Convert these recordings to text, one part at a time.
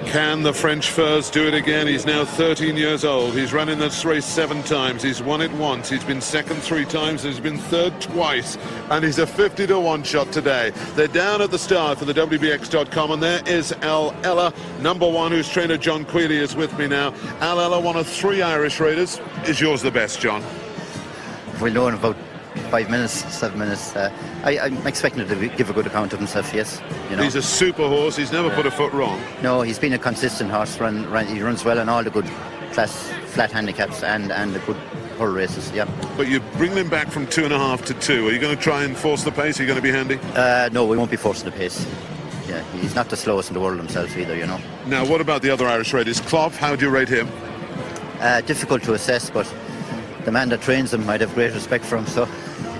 Can the French Furs do it again? He's now 13 years old. He's run in this race 7 times. He's won it once. He's been second 3 times. He's been third twice. And he's a 50-to-1 shot today. They're down at the start for the WBX.com. And there is Eile, number 1, whose trainer John Quealy is with me now. Eile, one of 3 Irish raiders. Is yours the best, John? We'll know in about 5 minutes, 7 minutes. I'm expecting him to give a good account of himself, yes. You know. He's a super horse. He's never put a foot wrong. No, he's been a consistent horse. He runs well in all the good class flat handicaps and the good hurl races, yeah. But you bring him back from 2.5 to 2. Are you going to try and force the pace? Are you going to be handy? No, we won't be forcing the pace. Yeah, he's not the slowest in the world himself either, you know. Now, what about the other Irish raiders? Clough, how do you rate him? Difficult to assess, but the man that trains him, I'd have great respect for him, so...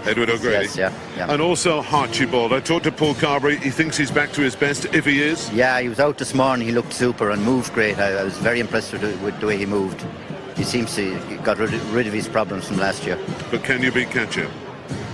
Edward O'Grady. Yes, yeah. And also Harchibald. I talked to Paul Carberry. He thinks he's back to his best, if he is. Yeah, he was out this morning. He looked super and moved great. I was very impressed with the way he moved. He seems to got rid of his problems from last year. But can you beat Katchit?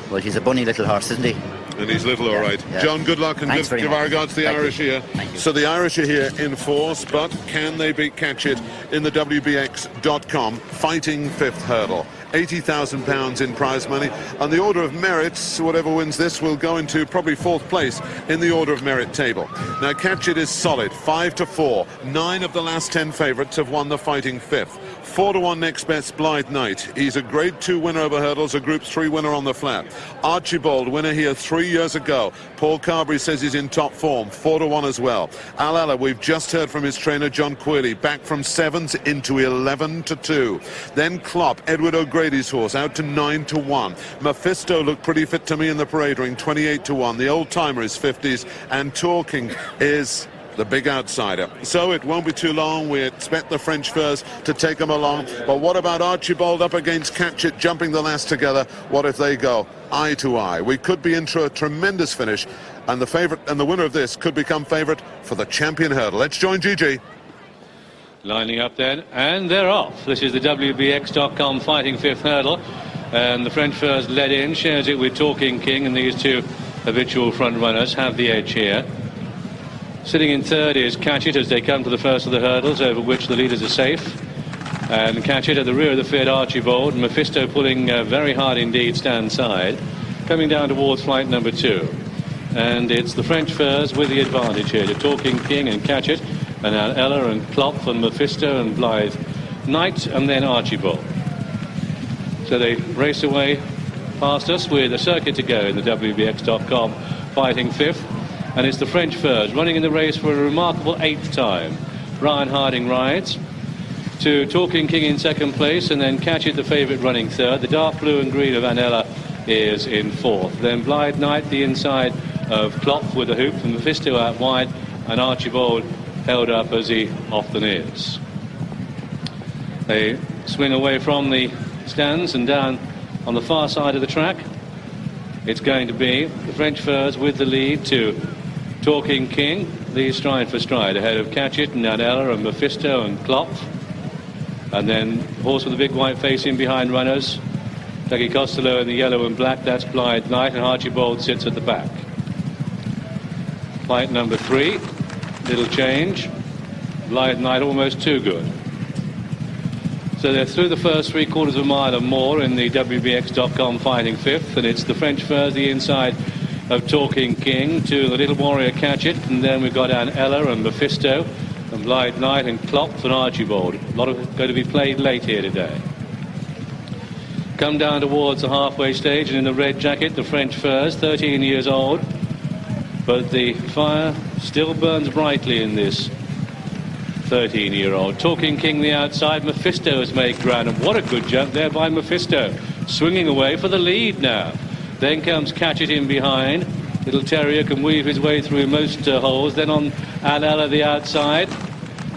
Well, he's a bunny little horse, isn't he? And he's little, all right. Yeah. John, good luck and give our regards to the Irish here. So the Irish are here in force, but can they beat Katchit in the WBX.com fighting 5th hurdle? £80,000 in prize money, and the order of merits, whatever wins this, will go into probably 4th place in the order of merit table. Now, Katchit is solid, 5-4. 9 of the last 10 favourites have won the fighting 5th. 4-1 next best, Blythe Knight. He's a Grade 2 winner over hurdles, a Group 3 winner on the flat. Archibald, winner here 3 years ago. Paul Carberry says he's in top form, 4-1 as well. Eile, we've just heard from his trainer John Quealy, back from 7s into 11-2. Then Klopp, Edward O'Grady's horse, out to 9-1. Mephisto looked pretty fit to me in the parade ring, 28-1. The old-timer is 50s, and Talking is the big outsider. So it won't be too long. We expect the French Furs to take them along. But what about Archibald up against Katchit, jumping the last together? What if they go eye to eye? We could be into a tremendous finish, and the favourite and the winner of this could become favourite for the champion hurdle. Let's join Gigi. Lining up then, and they're off. This is the WBX.com fighting 5th hurdle, and the French Furs led in, shares it with Talking King, and these 2 habitual front runners have the edge here. Sitting in 3rd is Katchit as they come to the first of the hurdles, over which the leaders are safe. And Katchit at the rear of the field, Archibald. Mephisto pulling very hard indeed, stand side. Coming down towards flight number 2. And it's the French Furs with the advantage here. The Talking King and Katchit, and now Eile and Klopp and Mephisto and Blythe Knight, and then Archibald. So they race away past us with a circuit to go in the WBX.com fighting 5th. And it's the French Furs running in the race for a remarkable 8th time. Brian Harding rides to Talking King in 2nd place, and then Katchit, the favourite, running 3rd. The dark blue and green of Eile is in 4th. Then Blythe Knight, the inside of Klopp with a hoop, and Mephisto out wide, and Archibald held up as he often is. They swing away from the stands and down on the far side of the track. It's going to be the French Furs with the lead to Talking King, these stride for stride ahead of Katchit and Eile and Mephisto and Klopp. And then horse with the big white face in behind runners, Dougie Costello in the yellow and black, that's Blythe Knight, and Archibald sits at the back. Flight number 3, little change. Blythe Knight almost too good. So they're through the first 3/4 of a mile or more in the WBX.com fighting 5th, and it's the French Furs, the inside of Talking King, to the little warrior Katchit, and then we've got down Eile and Mephisto and Blythe Knight and Klopp and Archibald. A lot of going to be played late here today. Come down towards the halfway stage, and in the red jacket, the French Furs, 13 years old, but the fire still burns brightly in this 13-year-old. Talking King the outside. Mephisto has made ground, and what a good jump there by Mephisto, swinging away for the lead now. Then comes Katchit in behind. Little Terrier can weave his way through most holes. Then on Eile the outside,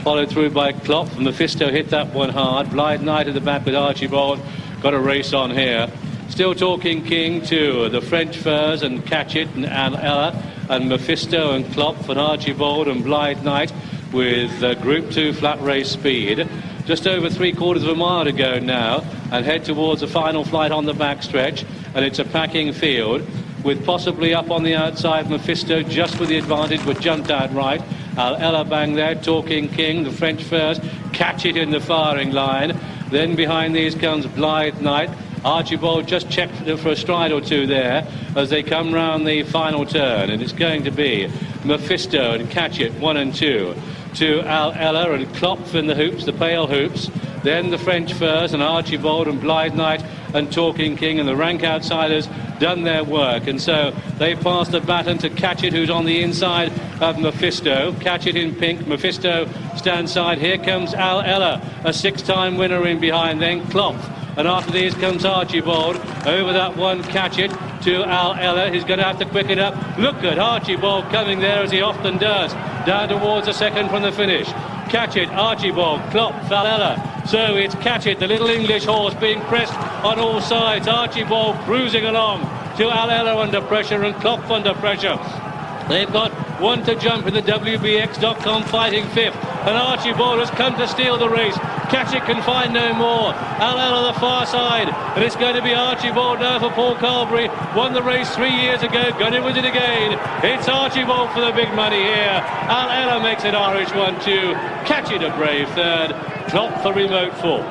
followed through by Klopp. Mephisto hit that one hard. Blythe Knight at the back with Archibald. Got a race on here. Still Talking King to the French Furs and Katchit and Eile and Mephisto and Klopp and Archibald and Blythe Knight with Group 2 flat race speed. Just over 3/4 of a mile to go now, and head towards the final flight on the backstretch, and it's a packing field with possibly up on the outside Mephisto just with the advantage, but jumped out right, Eile bang there, Talking King, the French first, Katchit in the firing line. Then behind these comes Blythe Knight. Harchibald just checked for a stride or two there as they come round the final turn, and it's going to be Mephisto and Katchit 1 and 2 to Eile and Klopf in the hoops, the pale hoops. Then the French first and Harchibald and Blythe Knight and Talking King, and the rank outsiders done their work, and so they pass the baton to Katchit, who's on the inside of Mephisto. Katchit in pink, Mephisto stands side. Here comes Eile, a 6-time winner in behind, then Klopf. And after these comes Harchibald. Over that one, Katchit to Eile. He's going to have to quicken up. Look at Harchibald coming there, as he often does, down towards the second from the finish. Katchit, Harchibald, Klopf, Eile. So it's Katchit, the little English horse, being pressed on all sides. Harchibald cruising along to Eile under pressure and Klopf under pressure. They've got one to jump in the WBX.com fighting fifth, and Harchibald has come to steal the race. Katchit can find no more. Eile on the far side, and it's going to be Harchibald now for Paul Carberry. Won the race 3 years ago, going to win it again. It's Harchibald for the big money here. Eile makes it Irish 1-2. Katchit a brave third. Klopf for remote fourth.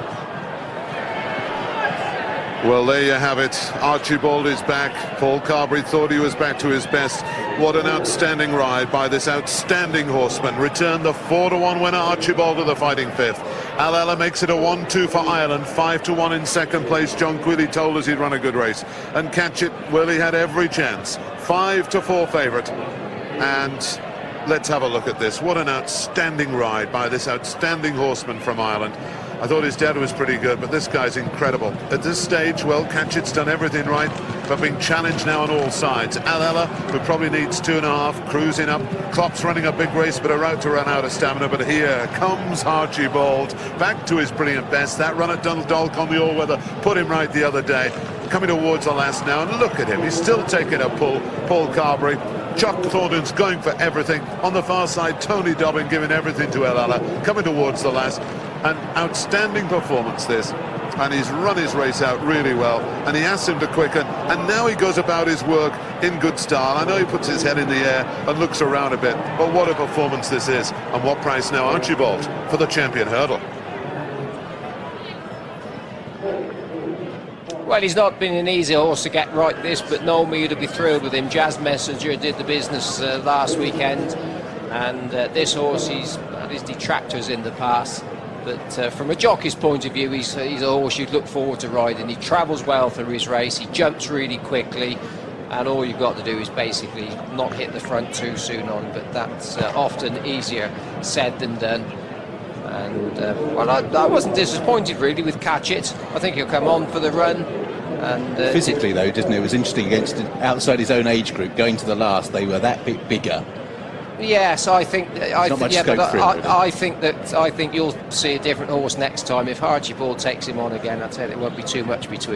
Well, there you have it. Archibald is back. Paul Carberry thought he was back to his best. What an outstanding ride by this outstanding horseman. Returned the 4-1 winner, Archibald, to the fighting fifth. Eile makes it a 1-2 for Ireland. 5-1 in second place. John Quilly told us he'd run a good race. And Katchit, well, he had every chance. 5-4 favourite. And let's have a look at this. What an outstanding ride by this outstanding horseman from Ireland. I thought his dad was pretty good, but this guy's incredible. At this stage, well, Katchit's done everything right, but being challenged now on all sides. Eile, who probably needs 2.5, cruising up. Klopf's running a big race, but about to run out of stamina. But here comes Harchibald, back to his brilliant best. That run at Dundalk on the all-weather put him right the other day. Coming towards the last now, and look at him. He's still taking a pull. Paul Carberry. Chuck Thornton's going for everything. On the far side, Tony Dobbin giving everything to Eile, coming towards the last. An outstanding performance this, and he's run his race out really well, and he asked him to quicken, and now he goes about his work in good style. I know he puts his head in the air and looks around a bit, but what a performance this is. And what price now, Archibald, for the champion hurdle? Well, he's not been an easy horse to get right this, but normally you'd be thrilled with him. Jazz Messenger did the business last weekend, and this horse, he's had his detractors in the past. But from a jockey's point of view, he's a horse you'd look forward to riding. He travels well through his race, he jumps really quickly, and all you've got to do is basically not hit the front too soon on, but that's often easier said than done. And well, I wasn't disappointed really with Katchit. I think he'll come on for the run. And physically though, didn't it? It was interesting against outside his own age group. Going to the last, they were that bit bigger. Yes, I think. I think you'll see a different horse next time. If Harchibald takes him on again, I'd say there won't be too much between.